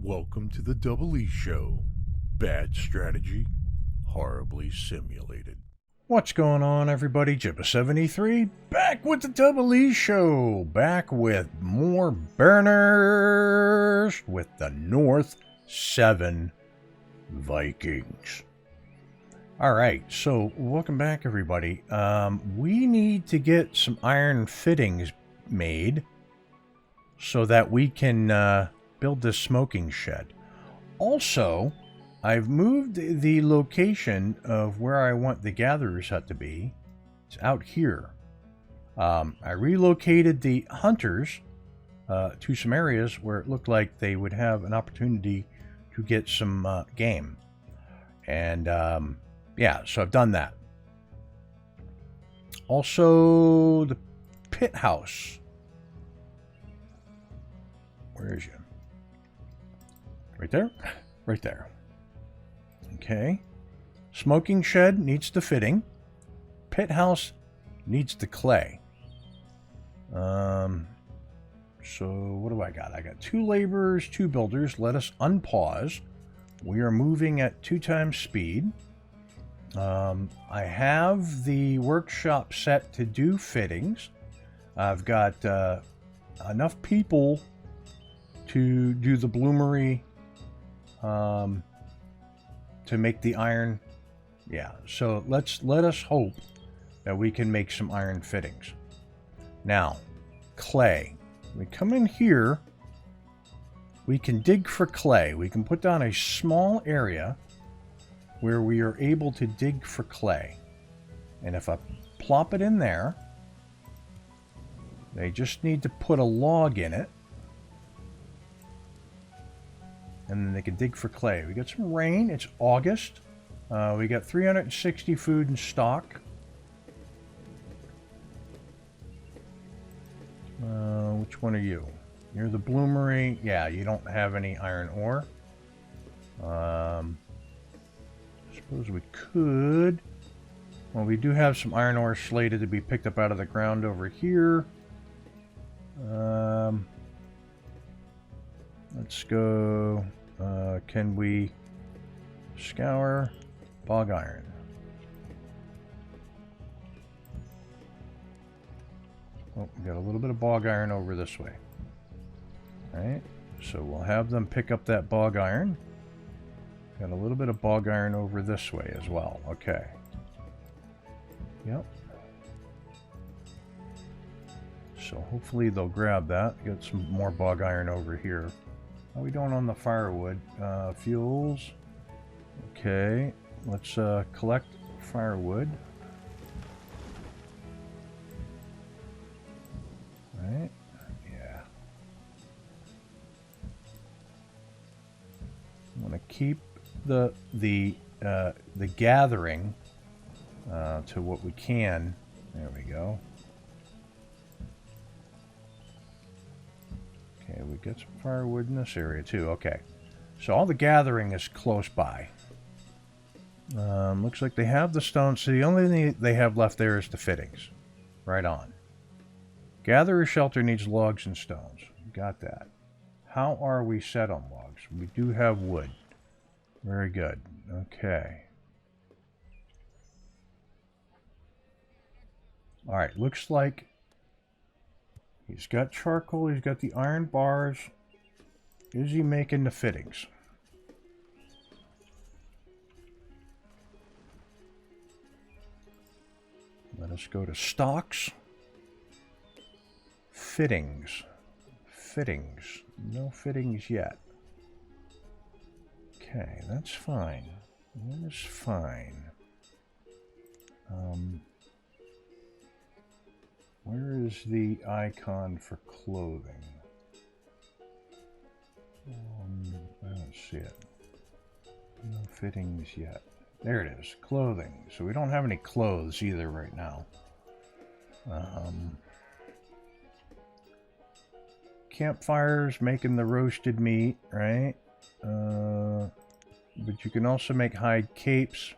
Welcome to the DoubleEShow. Bad strategy, horribly simulated. What's going on, everybody? Ep7 back with the DoubleEShow. Back with more burners with the North 7 Vikings. Alright, so welcome back, everybody. We need to get some iron fittings made so that we can build this smoking shed. Also, I've moved the location of where I want the gatherer's hut to be. It's out here. I relocated the hunters to some areas where it looked like they would have an opportunity to get some game. And yeah, so I've done that. Also, the pit house. Where is you? Right there? Right there. Okay. Smoking shed needs the fitting. Pit house needs the clay. So what do I got? I got 2 laborers, 2 builders. Let us unpause. We are moving at 2 times speed. I have the workshop set to do fittings. I've got enough people to do the bloomery, to make the iron. Yeah, so let us hope that we can make some iron fittings. Now, clay. We come in here, we can dig for clay. We can put down a small area where we are able to dig for clay. And if I plop it in there, they just need to put a log in it. And then they can dig for clay. We got some rain. It's August. We got 360 food in stock. Which one are you? You're the bloomery. Yeah, you don't have any iron ore. Suppose we could. Well, we do have some iron ore slated to be picked up out of the ground over here. Let's go. Can we scour bog iron? Oh, we got a little bit of bog iron over this way. Alright, so we'll have them pick up that bog iron. Got a little bit of bog iron over this way as well. Okay. Yep. So hopefully they'll grab that. Get some more bog iron over here. How are we doing on the firewood? Fuels. Okay. Let's collect firewood. Right. Yeah. I'm gonna keep the gathering to what we can. There we go. Okay, we get some firewood in this area too. Okay, so all the gathering is close by. Looks like they have the stones. So the only thing they have left there is the fittings. Right on. Gatherer shelter needs logs and stones. Got that. How are we set on logs? We do have wood. Very good. Okay. Alright, looks like he's got charcoal, he's got the iron bars. Is he making the fittings? Let us go to stocks. Fittings. Fittings. No fittings yet. Okay, that's fine. That is fine. Where is the icon for clothing? I don't see it. No fittings yet. There it is. Clothing. So we don't have any clothes either right now. Campfires, making the roasted meat, right? But you can also make hide capes.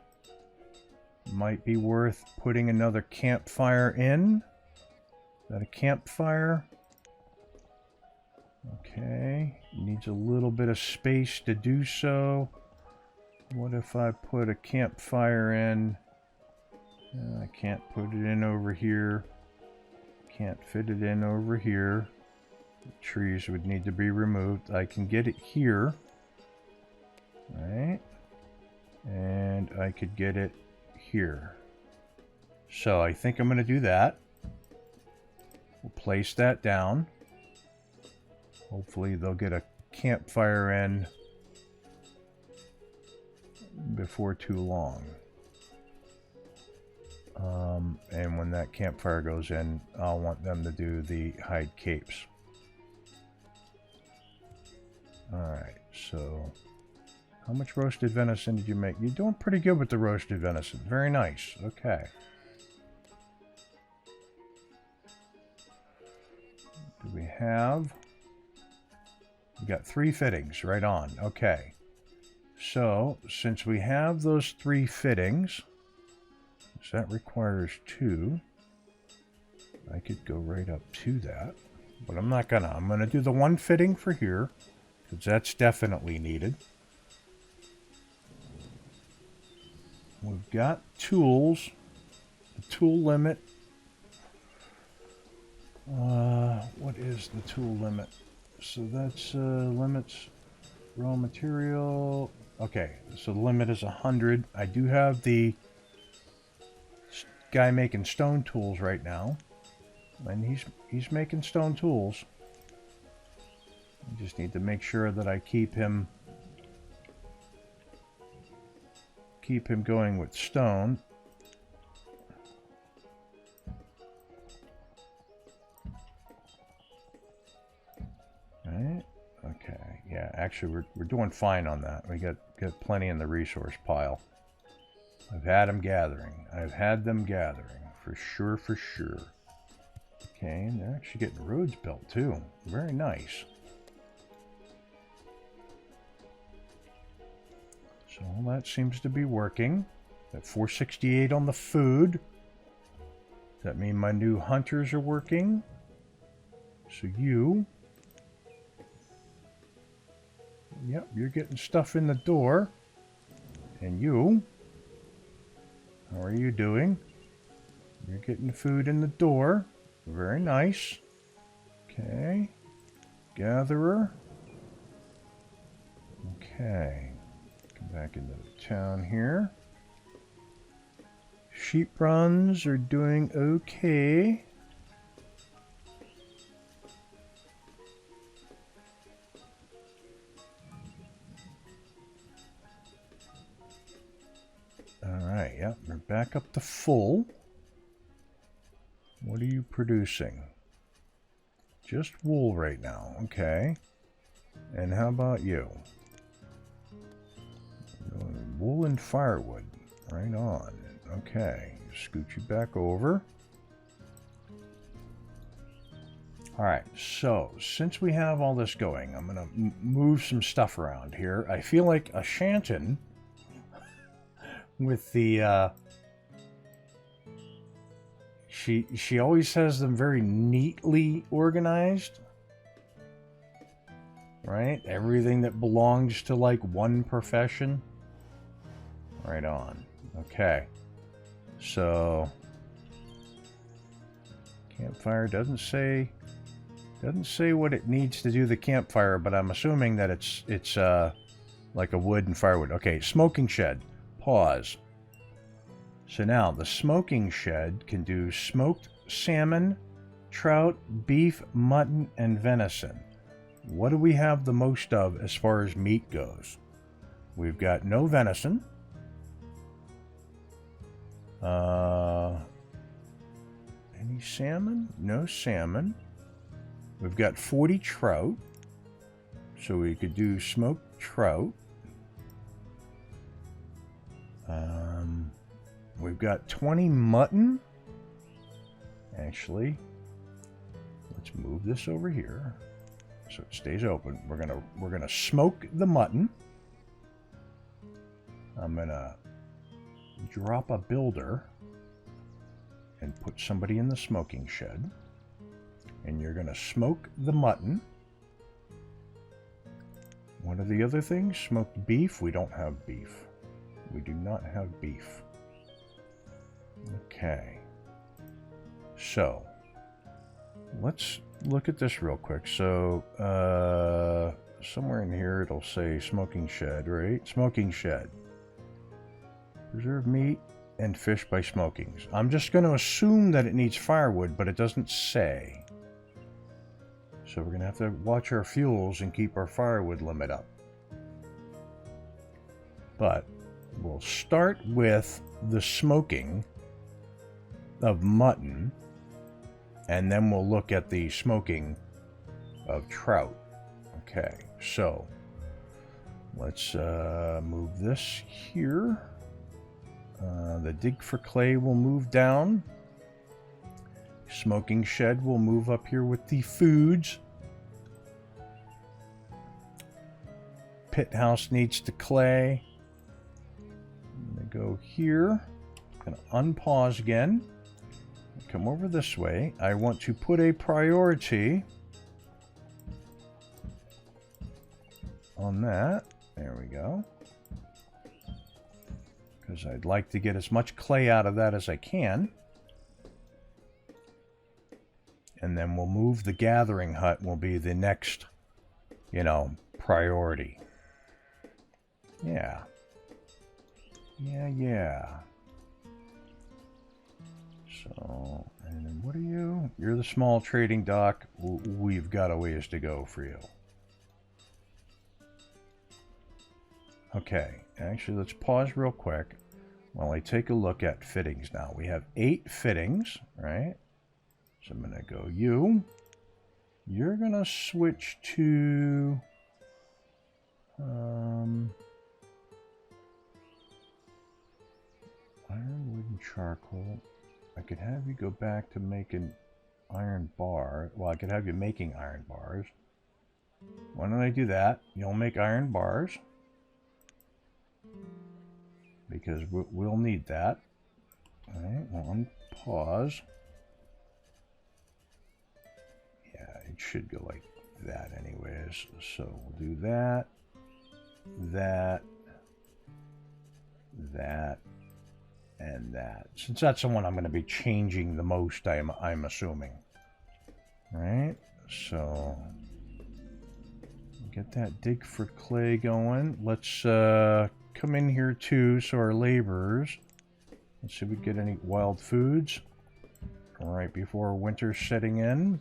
Might be worth putting another campfire in. Is that a campfire? Okay, needs a little bit of space to do so. What if I put a campfire in? I can't put it in over here. Can't fit it in over here. The trees would need to be removed. I can get it here. Right? And I could get it here. So I think I'm going to do that. We'll place that down. Hopefully they'll get a campfire in before too long. And when that campfire goes in, I'll want them to do the hide capes. Alright, so how much roasted venison did you make? You're doing pretty good with the roasted venison. Very nice. Okay. Do we have... We got 3 fittings, right on. Okay. So, since we have those 3 fittings, so that requires 2. I could go right up to that, but I'm not gonna. I'm gonna do the 1 fitting for here, because that's definitely needed. We've got tools. The tool limit. What is the tool limit? So that's limits raw material. Okay, so the limit is 100. I do have the guy making stone tools right now, and he's making stone tools. I just need to make sure that I keep him going with stone. Right? Okay. Yeah, actually we're doing fine on that. We got plenty in the resource pile. I've had them gathering. I've had them gathering. For sure, for sure. Okay, and they're actually getting roads built too. Very nice. So all that seems to be working. Got 468 on the food. Does that mean my new hunters are working? So you... Yep, you're getting stuff in the door. And you... How are you doing? You're getting food in the door. Very nice. Okay. Gatherer. Okay. Come back into the town here. Sheep runs are doing okay. Alright, yep, we're back up to full. What are you producing? Just wool right now, okay. And how about you? Wool and firewood, right on. Okay, scoot you back over. Alright, so since we have all this going, I'm going to move some stuff around here. I feel like a Shanton with the she always has them very neatly organized, right? Everything that belongs to like one profession. Right on. Okay, so campfire doesn't say what it needs to do the campfire, but I'm assuming that it's like a wood and firewood. Okay, smoking shed. Pause. So now the smoking shed can do smoked salmon, trout, beef, mutton, and venison. What do we have the most of as far as meat goes? We've got no venison. Any salmon? No salmon. We've got 40 trout. So we could do smoked trout. We've got 20 mutton. Actually, let's move this over here so it stays open. We're gonna smoke the mutton. I'm gonna drop a builder and put somebody in the smoking shed. And you're gonna smoke the mutton. What are the other things? Smoked beef? We don't have beef. We do not have beef. Okay. So, let's look at this real quick. So, somewhere in here it'll say smoking shed, right? Smoking shed. Preserve meat and fish by smokings. I'm just going to assume that it needs firewood, but it doesn't say. So we're going to have to watch our fuels and keep our firewood limit up. But we'll start with the smoking of mutton, and then we'll look at the smoking of trout. Okay, so let's move this here. The dig for clay will move down. Smoking shed will move up here with the foods. Pit house needs to clay. I'm going to go here. I'm going to unpause again. Come over this way. I want to put a priority on that. There we go. Because I'd like to get as much clay out of that as I can. And then we'll move the gathering hut will be the next, you know, priority. Yeah. Yeah. So, and what are you? You're the small trading dock. We've got a ways to go for you. Okay, actually, let's pause real quick while I take a look at fittings now. We have 8 fittings, right? So I'm going to go you. You're going to switch to... iron, wood, and charcoal. I could have you go back to making iron bar. Well, I could have you making iron bars. Why don't I do that? You'll make iron bars. Because we'll need that. Alright, we'll unpause. Yeah, it should go like that anyways. So we'll do that, that, and that. Since that's the one I'm going to be changing the most, I'm assuming. Alright, so get that dig for clay going. Let's come in here too, so our laborers. Let's see if we get any wild foods right before winter's setting in.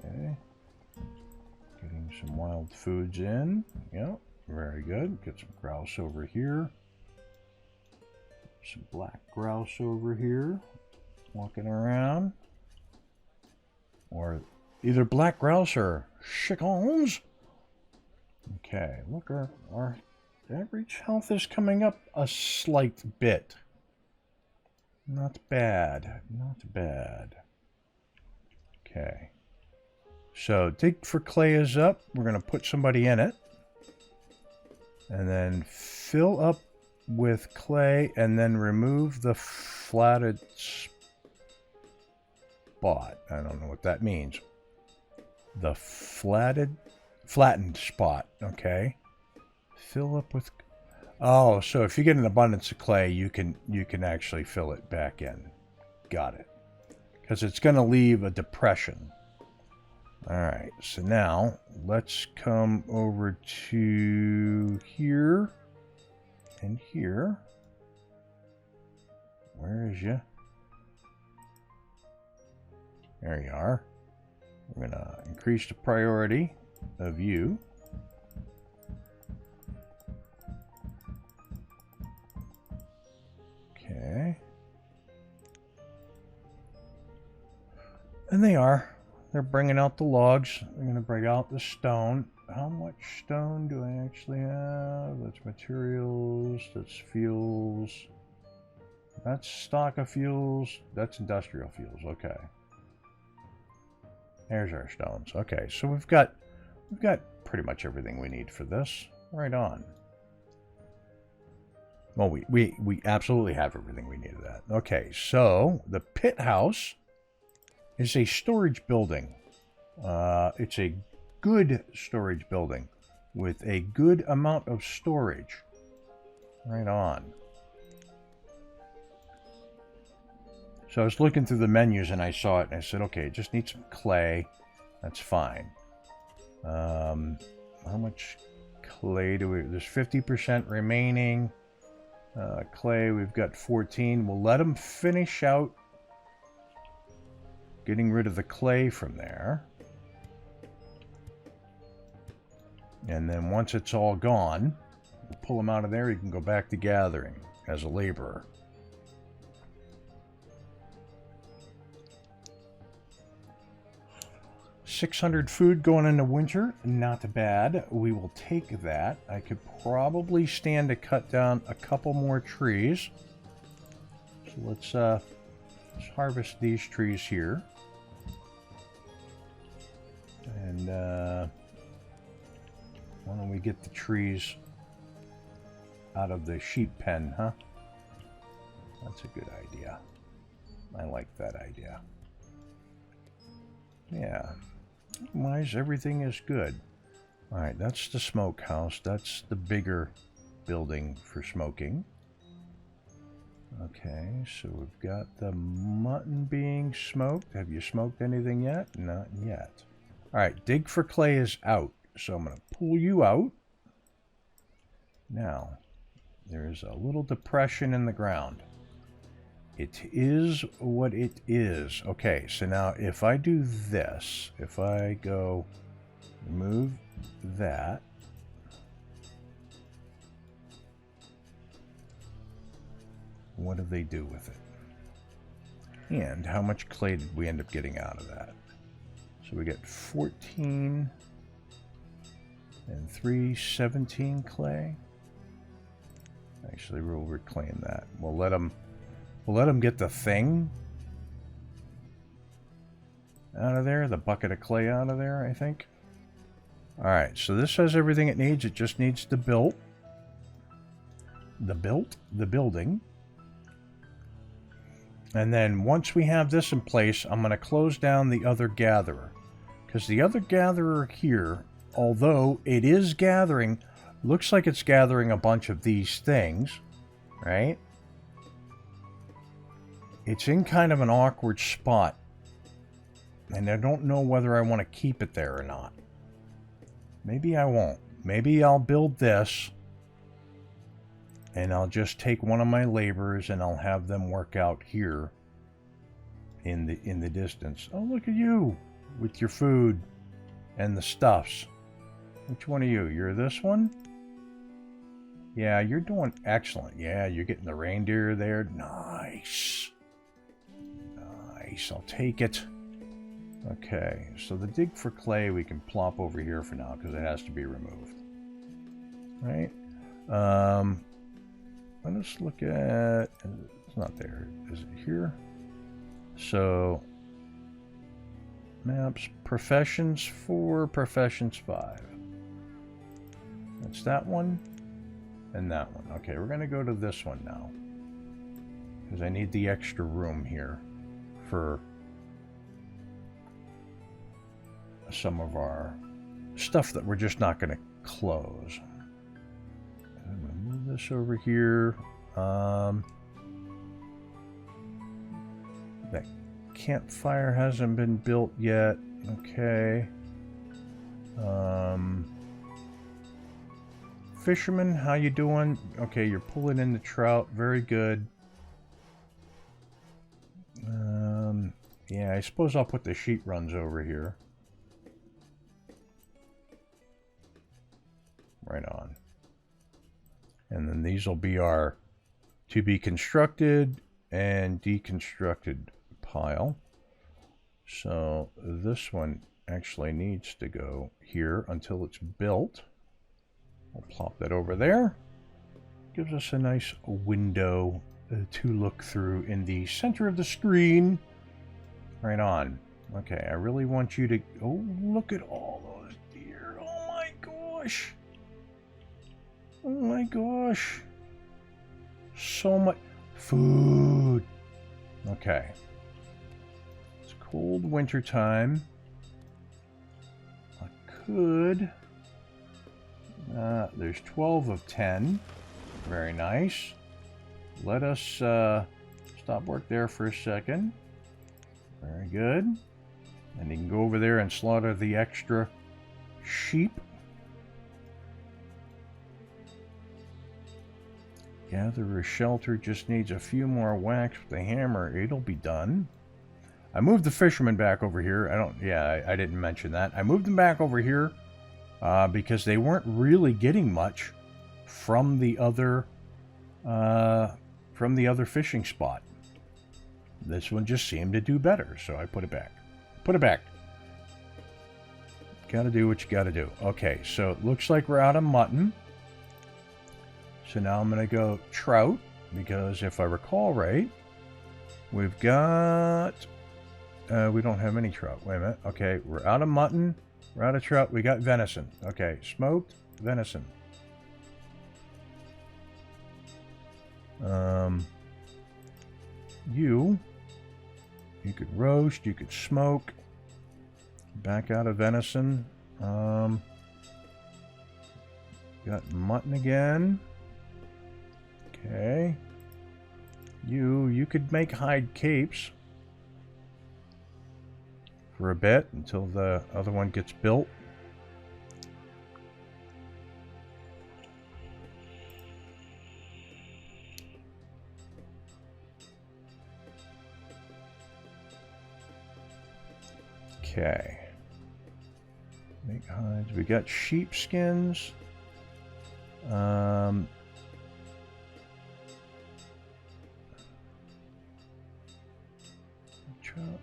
Okay. Getting some wild foods in. Yep, very good. Get some grouse over here. Some black grouse over here. Walking around. Or either black grouse or chickens. Okay, look, our average health is coming up a slight bit. Not bad, not bad. Okay. So, dig for clay is up. We're going to put somebody in it. And then fill up with clay and then remove the flatted spot. I don't know what that means. The flattened spot, okay. Fill up with... Oh, so if you get an abundance of clay, you can actually fill it back in. Got it. Because it's going to leave a depression. Alright, so now let's come over to here and here. Where is you? There you are. We're going to increase the priority of you. Okay. And they are. They're bringing out the logs. They're going to bring out the stone. How much stone do I actually have? That's materials. That's fuels. That's stock of fuels. That's industrial fuels. Okay. There's our stones. Okay, so we've got pretty much everything we need for this. Right on. Well, we absolutely have everything we need of that. Okay, so the pit house is a storage building. It's a good storage building with a good amount of storage. Right on. So I was looking through the menus and I saw it and I said, okay, it just needs some clay. That's fine. How much clay do we... There's 50% remaining. Clay, we've got 14. We'll let them finish out getting rid of the clay from there. And then once it's all gone, we'll pull them out of there. You can go back to gathering as a laborer. $600 food going into winter, not bad. We will take that. I could probably stand to cut down a couple more trees. So let's harvest these trees here. And why don't we get the trees out of the sheep pen, huh? That's a good idea. I like that idea. Yeah. Otherwise, everything is good. Alright, that's the smokehouse. That's the bigger building for smoking. Okay, so we've got the mutton being smoked. Have you smoked anything yet? Not yet. Alright, dig for clay is out. So I'm going to pull you out. Now, there's a little depression in the ground. It is what it is. Okay, so now if I do this, if I go remove that, what do they do with it? And how much clay did we end up getting out of that? So we get 14 and 3, 17 clay. Actually, we'll reclaim that. We'll let them get the thing out of there, the bucket of clay out of there, I think. Alright, so this has everything it needs. It just needs the building. And then once we have this in place, I'm going to close down the other gatherer. Because the other gatherer here, although it is gathering, looks like it's gathering a bunch of these things, right? It's in kind of an awkward spot. And I don't know whether I want to keep it there or not. Maybe I won't. Maybe I'll build this. And I'll just take one of my laborers and I'll have them work out here in the distance. Oh, look at you with your food and the stuffs. Which one are you? You're this one? Yeah, you're doing excellent. Yeah, you're getting the reindeer there. Nice. Nice, I'll take it. Okay, so the dig for clay we can plop over here for now because it has to be removed. Right? Let's look at... It's not there. Is it here? So... Maps, professions 4, professions 5. That's that one. And that one. Okay, we're going to go to this one now. Because I need the extra room here for some of our stuff that we're just not going to close. I'm going to move this over here. That campfire hasn't been built yet. Okay. Fisherman, how you doing? Okay, you're pulling in the trout. Very good. Yeah, I suppose I'll put the sheep runs over here. Right on. And then these will be our to be constructed and deconstructed pile. So this one actually needs to go here until it's built. We'll plop that over there. Gives us a nice window to look through in the center of the screen. Right on. Okay, I really want you to... Oh, look at all those deer. Oh my gosh. Oh my gosh. So much food. Okay. Let's cold winter time, I could... there's 12 of 10. Very nice. Let us stop work there for a second. Very good. And you can go over there and slaughter the extra sheep. Gatherer shelter just needs a few more whacks with the hammer. It'll be done. I moved the fishermen back over here. I didn't mention that. I moved them back over here because they weren't really getting much from the other fishing spot. This one just seemed to do better, so I put it back. Put it back. Gotta do what you gotta do. Okay, so it looks like we're out of mutton. So now I'm gonna go trout, because if I recall right, we've got... we don't have any trout. Wait a minute. Okay, we're out of mutton. We're out of trout. We got venison. Okay, smoked venison. You could roast, you could smoke. Back out of venison. Got mutton again. Okay. You could make hide capes for a bit until the other one gets built. Okay. Make hides. We got sheep skins. Trout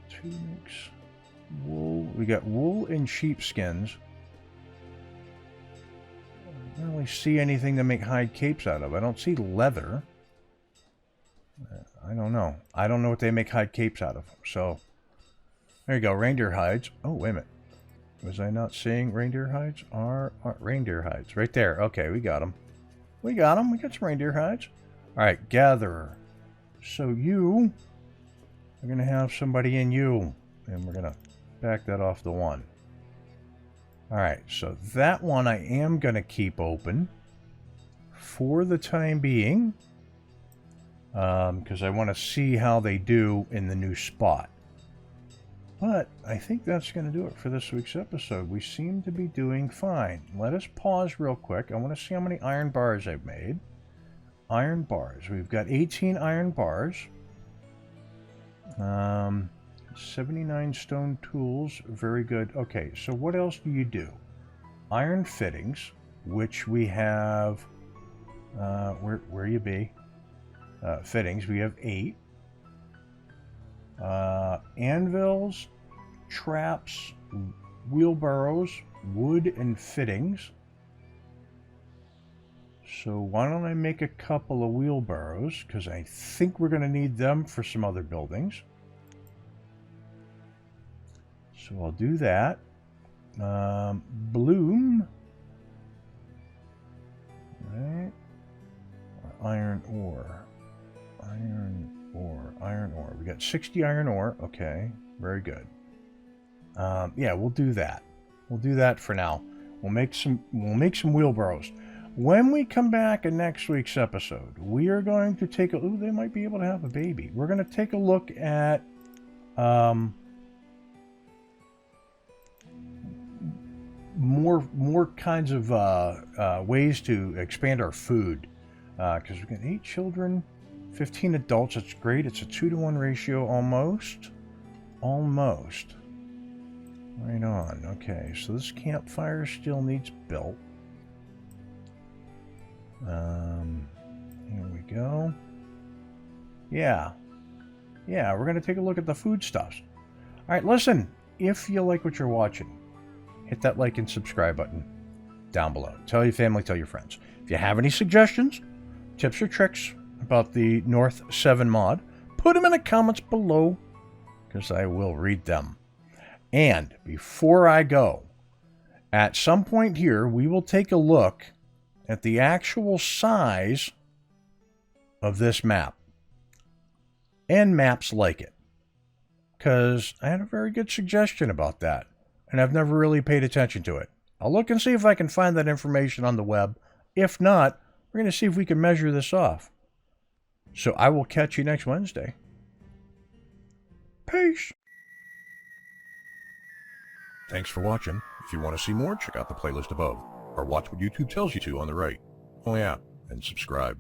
tunics. Wool. We got wool and sheep skins. I don't really see anything to make hide capes out of. I don't see leather. I don't know. I don't know what they make hide capes out of. So, there you go. Reindeer hides. Oh, wait a minute. Was I not seeing reindeer hides? Reindeer hides. Right there. Okay, we got them. We got them. We got some reindeer hides. Alright, gatherer. So you are going to have somebody in you. And we're going to back that off the one. Alright, so that one I am going to keep open for the time being. Because I want to see how they do in the new spot. But I think that's going to do it for this week's episode. We seem to be doing fine. Let us pause real quick. I want to see how many iron bars I've made. Iron bars. We've got 18 iron bars. 79 stone tools. Very good. Okay, so what else do you do? Iron fittings, which we have... where you be? Fittings, we have 8. Anvils, traps, wheelbarrows, wood, and fittings. So why don't I make a couple of wheelbarrows, because I think we're going to need them for some other buildings. So I'll do that. Bloom. Right. Iron ore. Iron ore. We got 60 iron ore. Okay, very good. Yeah, we'll do that. We'll do that for now. We'll make some wheelbarrows. When we come back in next week's episode, we are going to take a... Ooh, they might be able to have a baby. We're going to take a look at... more kinds of ways to expand our food. Because we got 8 children... 15 adults, that's great. It's a 2-to-1 ratio almost. Almost. Right on. Okay, so this campfire still needs built. Here we go. Yeah. Yeah, we're going to take a look at the foodstuffs. Alright, listen. If you like what you're watching, hit that like and subscribe button down below. Tell your family, tell your friends. If you have any suggestions, tips or tricks about the North 7 mod, put them in the comments below, because I will read them. And before I go, at some point here, we will take a look at the actual size of this map and maps like it. because I had a very good suggestion about that, and I've never really paid attention to it. I'll look and see if I can find that information on the web. If not, we're going to see if we can measure this off. So I will catch you next Wednesday. Peace. Thanks for watching. If you want to see more, check out the playlist above, or watch what YouTube tells you to on the right. Oh yeah, and subscribe.